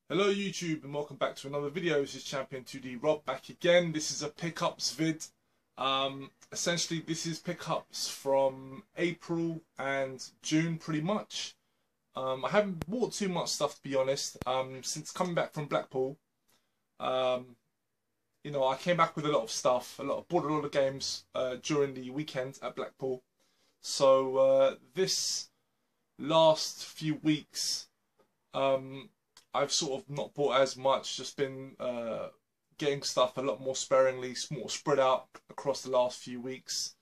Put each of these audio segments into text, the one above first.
Hello YouTube and welcome back to another video. This is Champion 2D Rob back again. This is a pickups vid. Essentially this is pickups from April and June pretty much. I haven't bought too much stuff to be honest. Since coming back from Blackpool. I came back with a lot of stuff. Bought a lot of games during the weekend at Blackpool. So this last few weeks I've sort of not bought as much, just been getting stuff a lot more sparingly, more spread out across the last few weeks.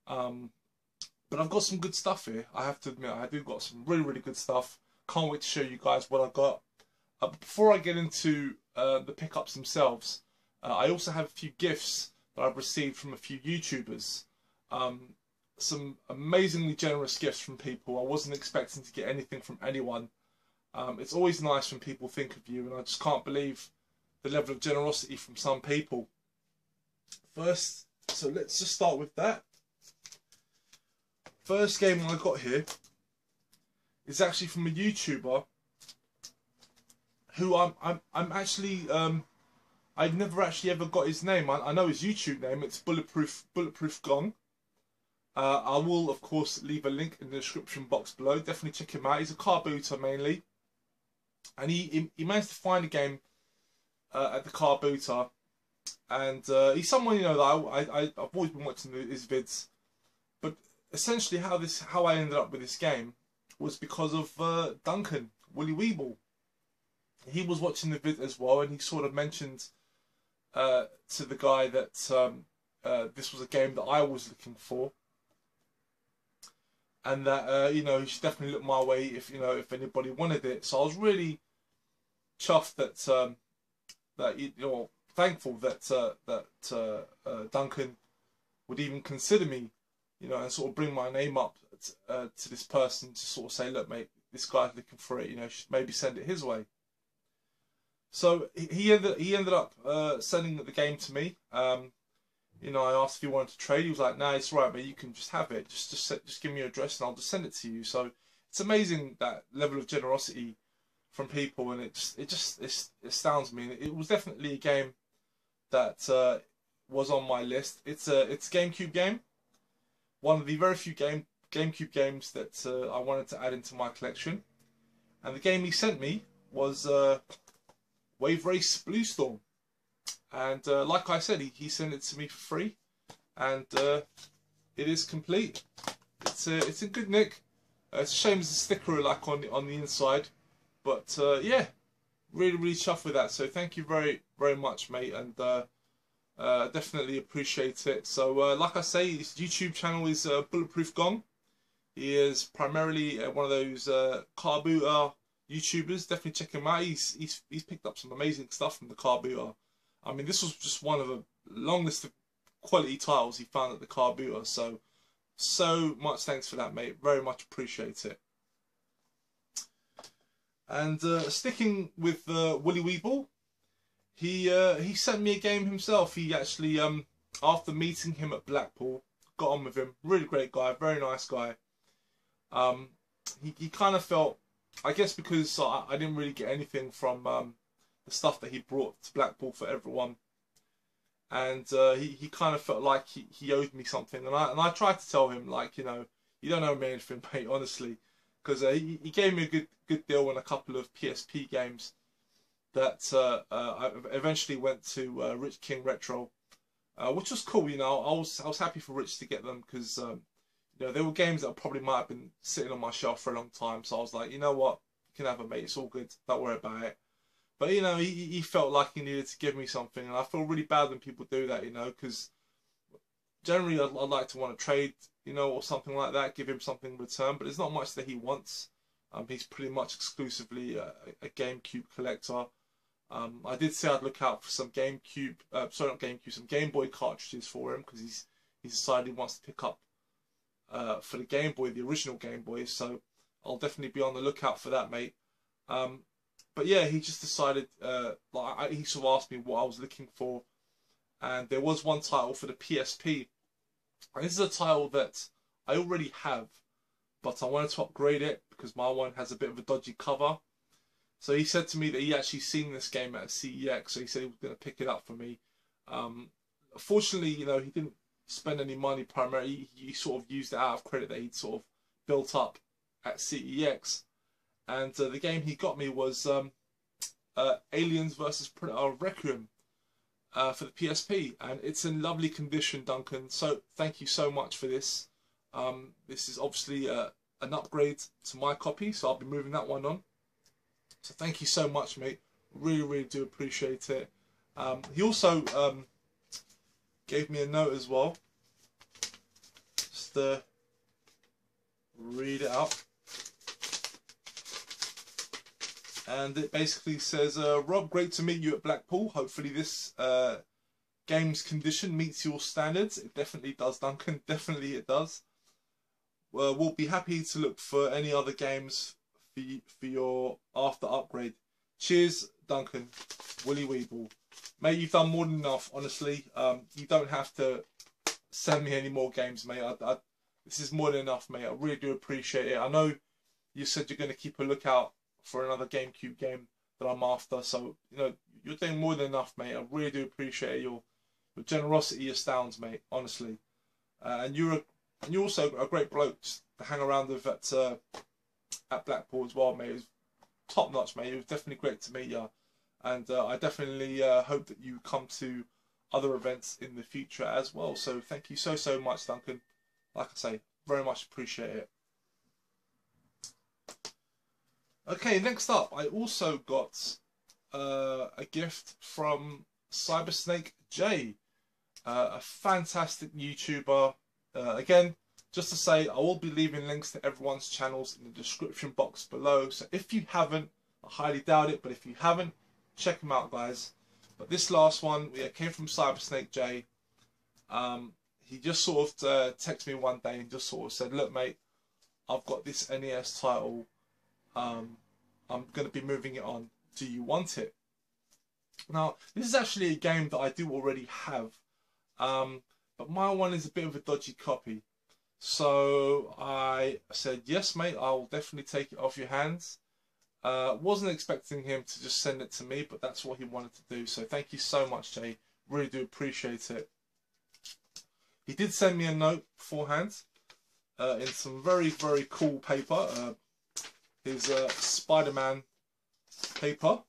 But I've got some good stuff here, I have to admit. I do got some really good stuff. Can't wait to show you guys what I got. But before I get into the pickups themselves, I also have a few gifts that I've received from a few YouTubers. Some amazingly generous gifts from people. I wasn't expecting to get anything from anyone. It's always nice when people think of you, and I just can't believe the level of generosity from some people. First, so let's just start with that. First game I got here is actually from a YouTuber who I'm actually I've never actually ever got his name. I know his YouTube name. It's Bulletproof Gong. I will of course leave a link in the description box below. Definitely check him out. He's a car booter mainly. And he managed to find a game at the car booter, and he's someone that I've always been watching his vids. But essentially, how I ended up with this game was because of Duncan Willy Weeble. He was watching the vid as well, and he sort of mentioned to the guy that this was a game that I was looking for, and that he should definitely look my way if anybody wanted it. So I was really chuffed that thankful that Duncan would even consider me, and sort of bring my name up to this person to sort of say, look, mate, this guy's looking for it. Should maybe send it his way. So he ended up sending the game to me. I asked if he wanted to trade. He was like, "Nah, it's right, mate. You can just have it. Just give me your address and I'll just send it to you." So it's amazing, that level of generosity from people, and it astounds me. It was definitely a game that was on my list. It's a GameCube game. One of the very few GameCube games that I wanted to add into my collection. And the game he sent me was Wave Race Blue Storm. And like I said, he sent it to me for free, and it is complete. It's in good nick. It's a shame there's a sticker like on the inside, but yeah, really chuffed with that. So thank you very much, mate, and definitely appreciate it. So like I say, his YouTube channel is Bulletproof Gong. He is primarily one of those car booter YouTubers. Definitely check him out. He's picked up some amazing stuff from the car booter. I mean, this was just one of a long list of quality titles he found at the car booter. So much thanks for that, mate. Very much appreciate it. And sticking with Willy Weeble, he sent me a game himself. He actually, after meeting him at Blackpool, got on with him. Really great guy, very nice guy. He kind of felt, I guess because I didn't really get anything from the stuff that he brought to Blackpool for everyone, and he kind of felt like he owed me something, and I tried to tell him, like, you don't owe me anything, mate, honestly, because he gave me a good deal on a couple of PSP games that I eventually went to Rich King Retro, which was cool. I was happy for Rich to get them, because they were games that probably might have been sitting on my shelf for a long time. So I was like, you know what, you can have them, mate, it's all good, don't worry about it. But he felt like he needed to give me something, and I feel really bad when people do that, because generally I'd like to want to trade, or something like that, give him something in return. But there's not much that he wants. He's pretty much exclusively a GameCube collector. I did say I'd look out for some some Game Boy cartridges for him, because he decided he wants to pick up for the Game Boy, the original Game Boy. So I'll definitely be on the lookout for that, mate. But yeah, he just decided, he sort of asked me what I was looking for, and there was one title for the PSP, and this is a title that I already have, but I wanted to upgrade it because my one has a bit of a dodgy cover. So he said to me that he actually seen this game at CEX, so he said he was going to pick it up for me. Fortunately, you know, he didn't spend any money primarily. He sort of used it out of credit that he'd sort of built up at CEX. And the game he got me was Aliens vs Predator Requiem for the PSP. And it's in lovely condition, Duncan. So thank you so much for this. This is obviously an upgrade to my copy, so I'll be moving that one on. So thank you so much, mate. Really, really do appreciate it. He also gave me a note as well. Just read it out. And it basically says, Rob, great to meet you at Blackpool. Hopefully this game's condition meets your standards. It definitely does, Duncan. Definitely it does. We'll be happy to look for any other games for your after upgrade. Cheers, Duncan. Willy Weeble. Mate, you've done more than enough, honestly. You don't have to send me any more games, mate. This is more than enough, mate. I really do appreciate it. I know you said you're going to keep a lookout for another GameCube game that I'm after. So, you know, you're doing more than enough, mate. I really do appreciate it. Your generosity astounds, mate, honestly. And you're also a great bloke to hang around with at Blackpool as well, mate. It was top notch, mate. It was definitely great to meet you. And I definitely hope that you come to other events in the future as well. So thank you so, so much, Duncan. Like I say, very much appreciate it. Okay, next up, I also got a gift from Cybersnake J, a fantastic YouTuber. Again, just to say, I will be leaving links to everyone's channels in the description box below. So if you haven't, I highly doubt it, but if you haven't, check them out, guys. But this last one came from Cybersnake J. He just sort of texted me one day and just sort of said, look, mate, I've got this NES title. I'm going to be moving it on. Do you want it? Now, this is actually a game that I do already have. But my one is a bit of a dodgy copy. So I said, yes, mate, I'll definitely take it off your hands. Wasn't expecting him to just send it to me, but that's what he wanted to do. So thank you so much, Jay. Really do appreciate it. He did send me a note beforehand in some very, very cool paper. His Spider-Man paper.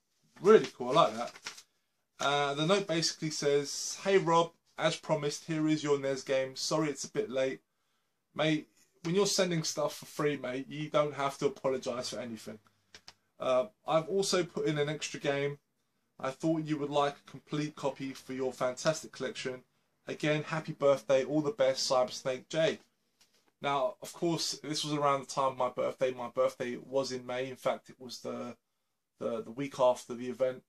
Really cool, I like that. The note basically says, hey Rob, as promised, here is your NES game. Sorry it's a bit late. Mate, when you're sending stuff for free, mate, you don't have to apologise for anything. I've also put in an extra game. I thought you would like a complete copy for your fantastic collection. Again, happy birthday, all the best, Cybersnake J. Now, of course, this was around the time of my birthday. My birthday was in May. In fact, it was the week after the event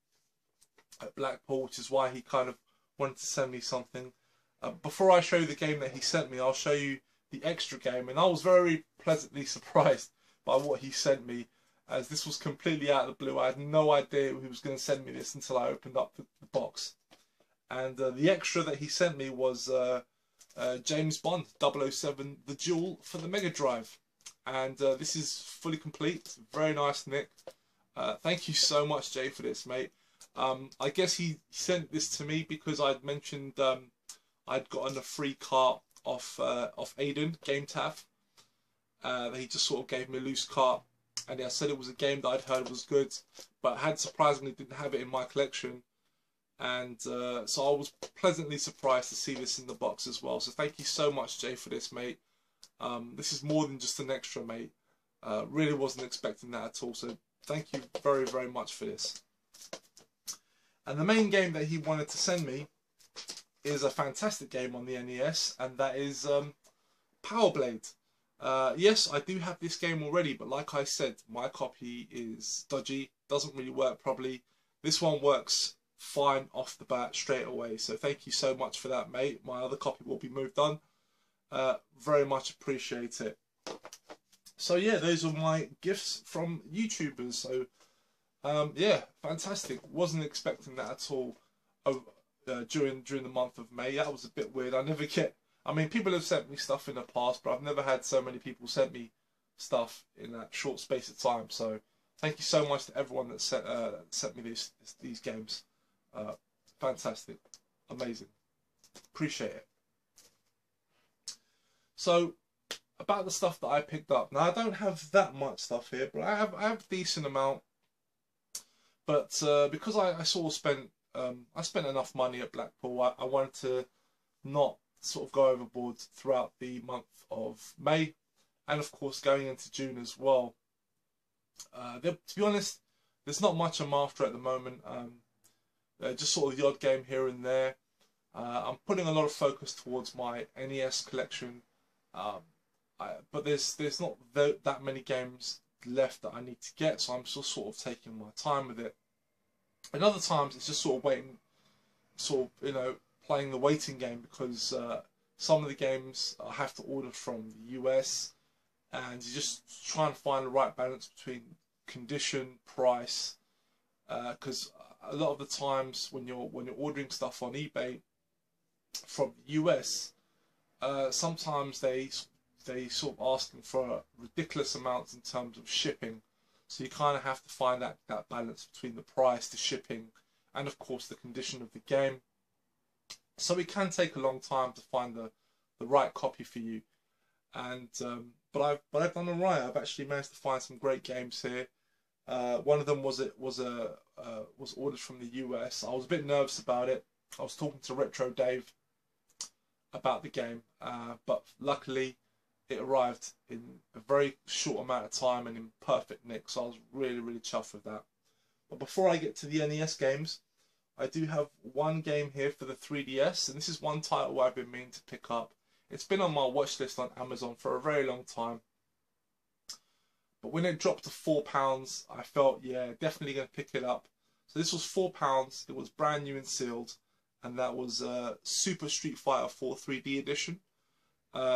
at Blackpool, which is why he kind of wanted to send me something. Before I show you the game that he sent me, I'll show you the extra game. And I was very pleasantly surprised by what he sent me, as this was completely out of the blue. I had no idea he was going to send me this until I opened up the box. And the extra that he sent me was James Bond 007 The Duel for the Mega Drive. And this is fully complete. Very nice, Nick. Thank you so much, Jay, for this, mate. I guess he sent this to me because I'd mentioned I'd gotten a free cart off Aiden, GameTaff. He just sort of gave me a loose cart. And I said it was a game that I'd heard was good, but had surprisingly didn't have it in my collection. And so I was pleasantly surprised to see this in the box as well. So thank you so much, Jay, for this, mate. This is more than just an extra, mate. Really wasn't expecting that at all. So thank you very, very much for this. And the main game that he wanted to send me is a fantastic game on the NES, and that is Power Blade. Yes, I do have this game already, but like I said, my copy is dodgy, doesn't really work properly. This one works fine off the bat straight away, so thank you so much for that, mate. My other copy will be moved on. Very much appreciate it. So yeah, those are my gifts from YouTubers. So yeah, fantastic. Wasn't expecting that at all during the month of May. That was a bit weird. I never get, I mean, people have sent me stuff in the past, but I've never had so many people send me stuff in that short space of time. So Thank you so much to everyone that sent me these games. Fantastic, amazing, appreciate it. So about the stuff that I picked up. Now I don't have that much stuff here, but I have a decent amount. But because I sort of spent I spent enough money at Blackpool, I wanted to not sort of go overboard throughout the month of May, and of course going into June as well. To be honest, there's not much I'm after at the moment. Just sort of the odd game here and there. I'm putting a lot of focus towards my NES collection, but there's not that many games left that I need to get, so I'm still sort of taking my time with it. And other times it's just sort of waiting, sort of, playing the waiting game, because some of the games I have to order from the US, and you're just trying to find the right balance between condition, price, because a lot of the times when you're ordering stuff on eBay from the US, sometimes they sort of asking for ridiculous amounts in terms of shipping. So you kind of have to find that balance between the price, the shipping, and of course the condition of the game. So it can take a long time to find the right copy for you. And but I've done alright. I've actually managed to find some great games here. One of them was ordered from the US. I was a bit nervous about it. I was talking to Retro Dave about the game, but luckily it arrived in a very short amount of time and in perfect nick, so I was really, really chuffed with that. But before I get to the NES games, I do have one game here for the 3DS, and this is one title I've been meaning to pick up. It's been on my watch list on Amazon for a very long time, but when it dropped to £4, I felt, yeah, definitely going to pick it up. So this was £4, it was brand new and sealed, and that was Super Street Fighter 4 3D edition.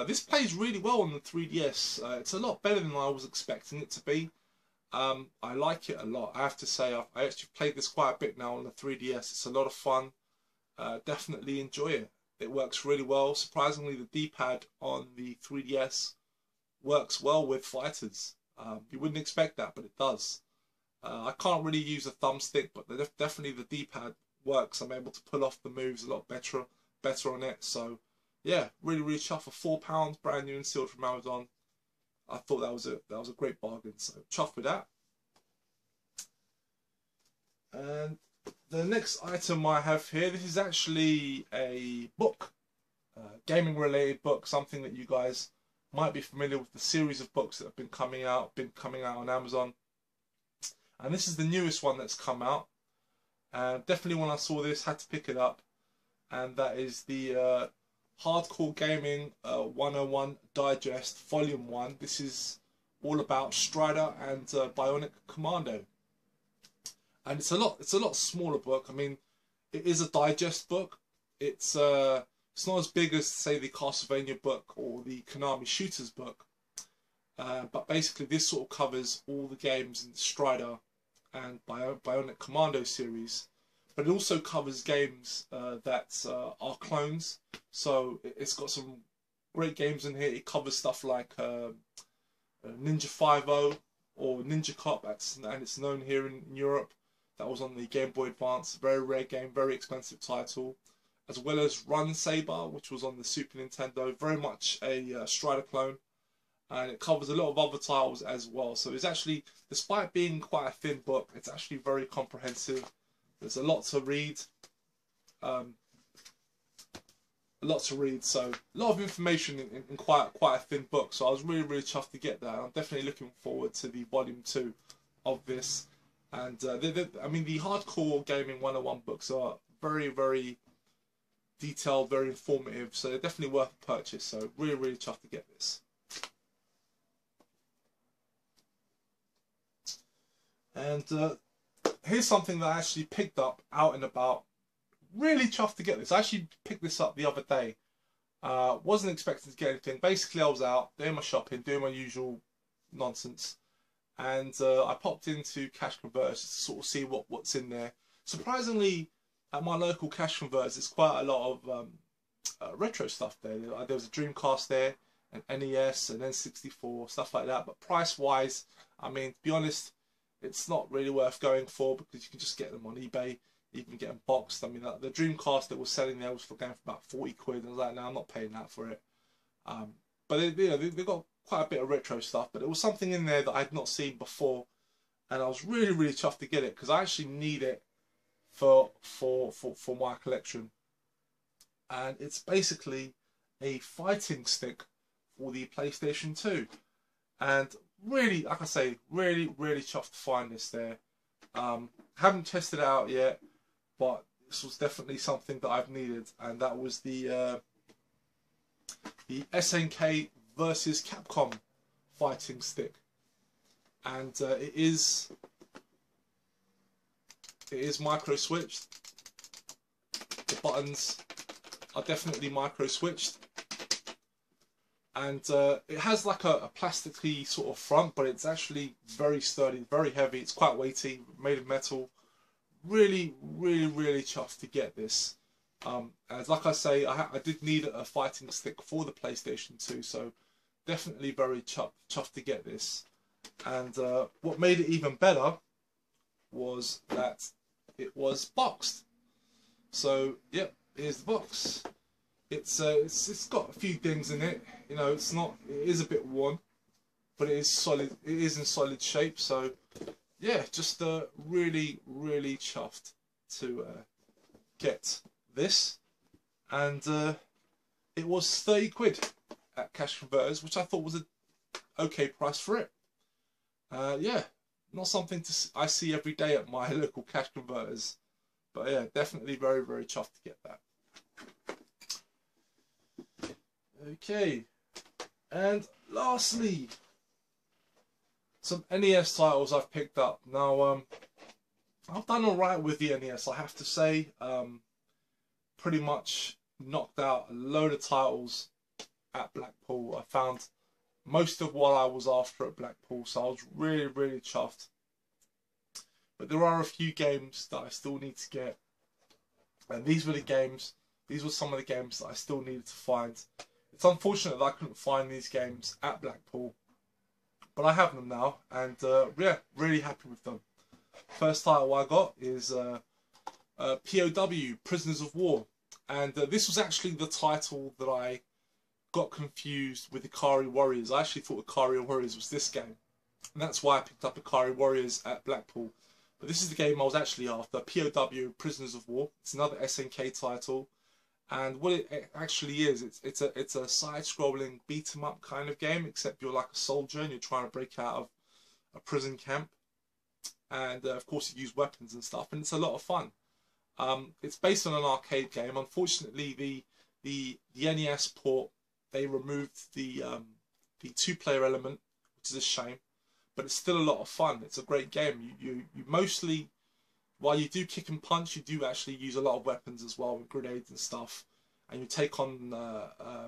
This plays really well on the 3DS. It's a lot better than I was expecting it to be. I like it a lot. I have to say, I actually played this quite a bit now on the 3DS. It's a lot of fun. Definitely enjoy it. It works really well. Surprisingly, the D-pad on the 3DS works well with fighters. You wouldn't expect that, but it does. I can't really use a thumbstick, but definitely the D-pad works. I'm able to pull off the moves a lot better on it. So yeah, really, really chuffed for £4, brand new and sealed from Amazon. I thought that was a great bargain, so chuffed with that. And the next item I have here, this is actually a book, gaming related book, something that you guys might be familiar with, the series of books that have been coming out on Amazon. And this is the newest one that's come out. And definitely when I saw this, had to pick it up. And that is the Hardcore Gaming 101 Digest Volume 1. This is all about Strider and Bionic Commando. And it's a lot smaller book. I mean, it is a digest book. It's not as big as, say, the Castlevania book or the Konami Shooters book. But basically this sort of covers all the games in the Strider and Bionic Commando series. But it also covers games that are clones. So it's got some great games in here. It covers stuff like Ninja 5-0 or Ninja Cop, and it's known here in Europe. That was on the Game Boy Advance. Very rare game, very expensive title. As well as Run Saber, which was on the Super Nintendo. Very much a Strider clone. And it covers a lot of other titles as well. So it's actually, despite being quite a thin book, it's actually very comprehensive. There's a lot to read. So a lot of information in quite a thin book. So I was really, really chuffed to get that. I'm definitely looking forward to the volume 2 of this. And I mean, the Hardcore Gaming 101 books are very, very detailed, very informative. So they're definitely worth a purchase. So really, really chuffed to get this. And here's something that I actually picked up out and about. Really chuffed to get this. I actually picked this up the other day. Wasn't expecting to get anything. Basically, I was out doing my shopping, doing my usual nonsense, and I popped into Cash Converters to sort of see what's in there. Surprisingly, at my local Cash Converters, there's quite a lot of retro stuff there. There was a Dreamcast there, an NES, an N64, stuff like that. But price-wise, I mean, to be honest, it's not really worth going for, because you can just get them on eBay. You can get them boxed. I mean, the Dreamcast that was selling there was going for about 40 quid. And I was like, no, I'm not paying that for it. But they've got quite a bit of retro stuff. But there was something in there that I'd not seen before, and I was really, really chuffed to get it, because I actually need it for my collection. And it's basically a fighting stick for the PlayStation 2. And really, like I say, really, really chuffed to find this there. Haven't tested it out yet, but this was definitely something that I've needed, and that was the SNK versus Capcom fighting stick. And it is micro switched. The buttons are definitely micro switched, and it has like a plasticky sort of front, but it's actually very sturdy, very heavy. It's quite weighty, made of metal. Really, really, really chuffed to get this. And like I say, I did need a fighting stick for the PlayStation 2, so definitely very chuffed to get this. And what made it even better was that it was boxed. So yep, here's the box. It's got a few things in it. You know, it is a bit worn, but it is solid. It is in solid shape. So yeah, just really, really chuffed to get this. And it was 30 quid at Cash Converters, which I thought was an okay price for it. Yeah, not something I see every day at my local Cash Converters, but yeah, definitely very, very chuffed to get that. Okay, and lastly, some NES titles I've picked up. Now, I've done alright with the NES, I have to say. Pretty much knocked out a load of titles at Blackpool. I found most of what I was after at Blackpool, so I was really, really chuffed. But there are a few games that I still need to get, and these were some of the games that I still needed to find. It's unfortunate that I couldn't find these games at Blackpool, but I have them now, and yeah, really happy with them. First title I got is POW, Prisoners of War, and this was actually the title that I got confused with Ikari Warriors. I actually thought Ikari Warriors was this game, and that's why I picked up Ikari Warriors at Blackpool. But this is the game I was actually after, POW, Prisoners of War. It's another SNK title, and what it actually is, it's a side-scrolling beat-em-up kind of game, except you're like a soldier and you're trying to break out of a prison camp, and of course you use weapons and stuff, and it's a lot of fun. It's based on an arcade game. Unfortunately, the NES port, they removed the 2-player element, which is a shame, but it's still a lot of fun. It's a great game. You mostly, while you do kick and punch, you do actually use a lot of weapons as well, with grenades and stuff, and you take on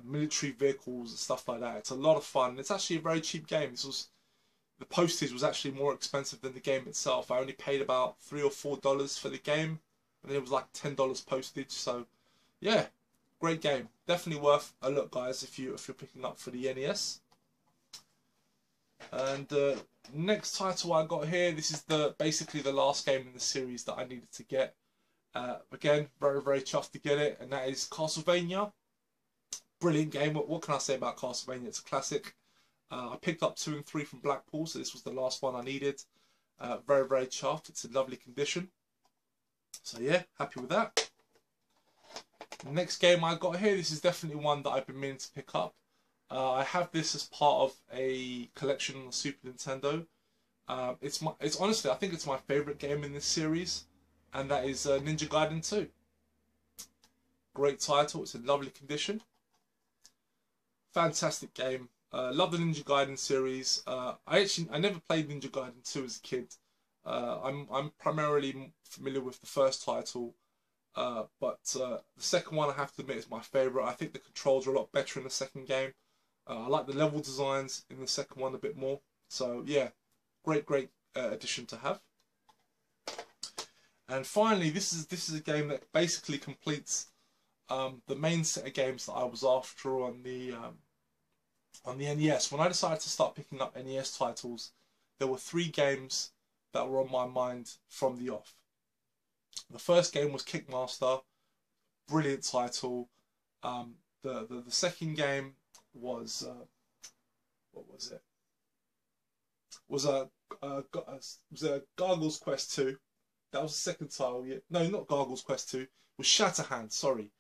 military vehicles and stuff like that. It's a lot of fun. It's actually a very cheap game. The postage was actually more expensive than the game itself. I only paid about $3 or $4 for the game, and then it was like $10 postage. So yeah, great game. Definitely worth a look, guys, if you're picking up for the NES. And next title I got here, this is basically the last game in the series that I needed to get. Again, very, very chuffed to get it, and that is Castlevania. Brilliant game. What can I say about Castlevania? It's a classic. I picked up 2 and 3 from Blackpool, so this was the last one I needed. Very, very chuffed. It's in lovely condition. So yeah, happy with that. Next game I got here, this is definitely one that I've been meaning to pick up. I have this as part of a collection on the Super Nintendo. It's honestly, I think it's my favourite game in this series, and that is Ninja Gaiden 2. Great title, it's in lovely condition. Fantastic game. Love the Ninja Gaiden series. I never played Ninja Gaiden 2 as a kid. I'm primarily familiar with the first title, but the second one I have to admit is my favourite. I think the controls are a lot better in the second game. I like the level designs in the second one a bit more. So yeah, great addition to have. And finally, this is a game that basically completes the main set of games that I was after on the NES. When I decided to start picking up NES titles, there were 3 games that were on my mind from the off. The first game was Kickmaster, brilliant title. The second game was what was it? Was a Gargoyle's Quest 2. That was the second title. Yeah, no, not Gargoyle's Quest 2. It was Shatterhand. Sorry,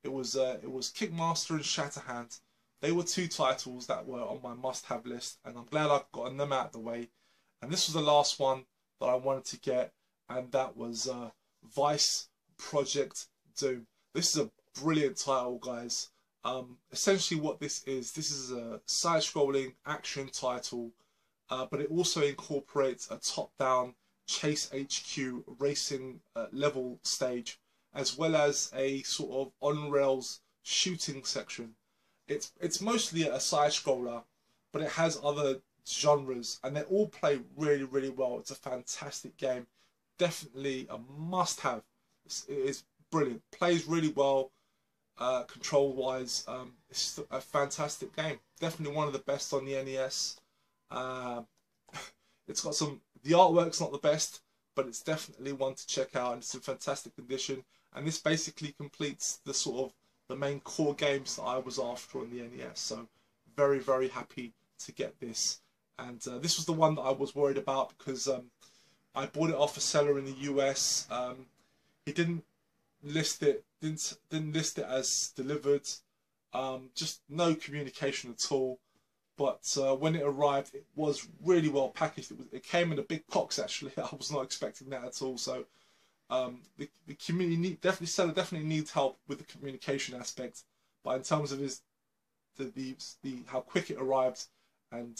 it was Kickmaster and Shatterhand. They were two titles that were on my must-have list, and I'm glad I've gotten them out of the way. And this was the last one that I wanted to get, and that was Vice Project Doom. This is a brilliant title, guys. Essentially what this is a side-scrolling action title, but it also incorporates a top-down Chase HQ racing level stage, as well as a sort of on-rails shooting section. It's mostly a side-scroller, but it has other genres, and they all play really, really well. It's a fantastic game. Definitely a must-have. It is brilliant. Plays really well. Control-wise, it's a fantastic game. Definitely one of the best on the NES. It's got some. The artwork's not the best, but it's definitely one to check out, and it's in fantastic condition. And this basically completes the sort of the main core games that I was after on the NES. So very, very happy to get this. And this was the one that I was worried about, because I bought it off a seller in the US. He didn't list it, didn't list it as delivered. Just no communication at all. But when it arrived, it was really well packaged. It came in a big box, actually. I was not expecting that at all. So the community seller definitely needs help with the communication aspect. But in terms of how quick it arrived and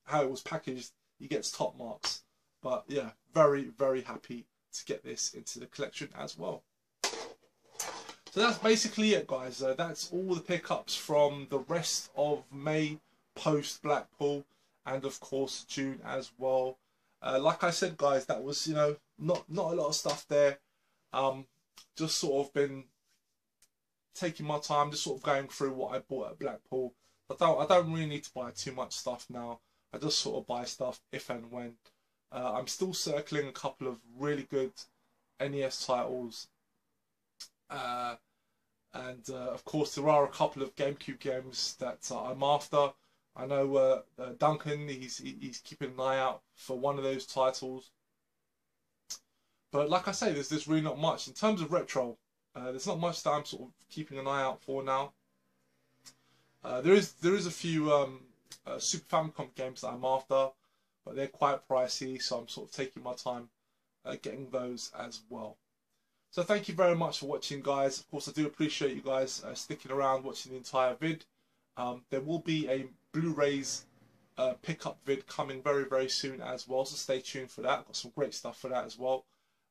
how it was packaged, he gets top marks. But yeah, very, very happy to get this into the collection as well. So that's basically it, guys. That's all the pickups from the rest of May post Blackpool, and of course June as well. Like I said, guys, that was, you know, not a lot of stuff there. Just sort of been taking my time, just sort of going through what I bought at Blackpool. I don't really need to buy too much stuff now. I just sort of buy stuff if and when. I'm still circling a couple of really good NES titles. And of course there are a couple of GameCube games that I'm after. I know Duncan, he's keeping an eye out for one of those titles. But like I say, there's really not much in terms of retro. There's not much that I'm sort of keeping an eye out for now. There is a few Super Famicom games that I'm after, but they're quite pricey, so I'm sort of taking my time getting those as well. So thank you very much for watching, guys. Of course, I do appreciate you guys sticking around watching the entire vid. There will be a Blu-rays pickup vid coming very, very soon as well, so stay tuned for that. Got some great stuff for that as well.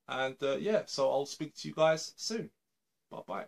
And yeah, so I'll speak to you guys soon. Bye-bye.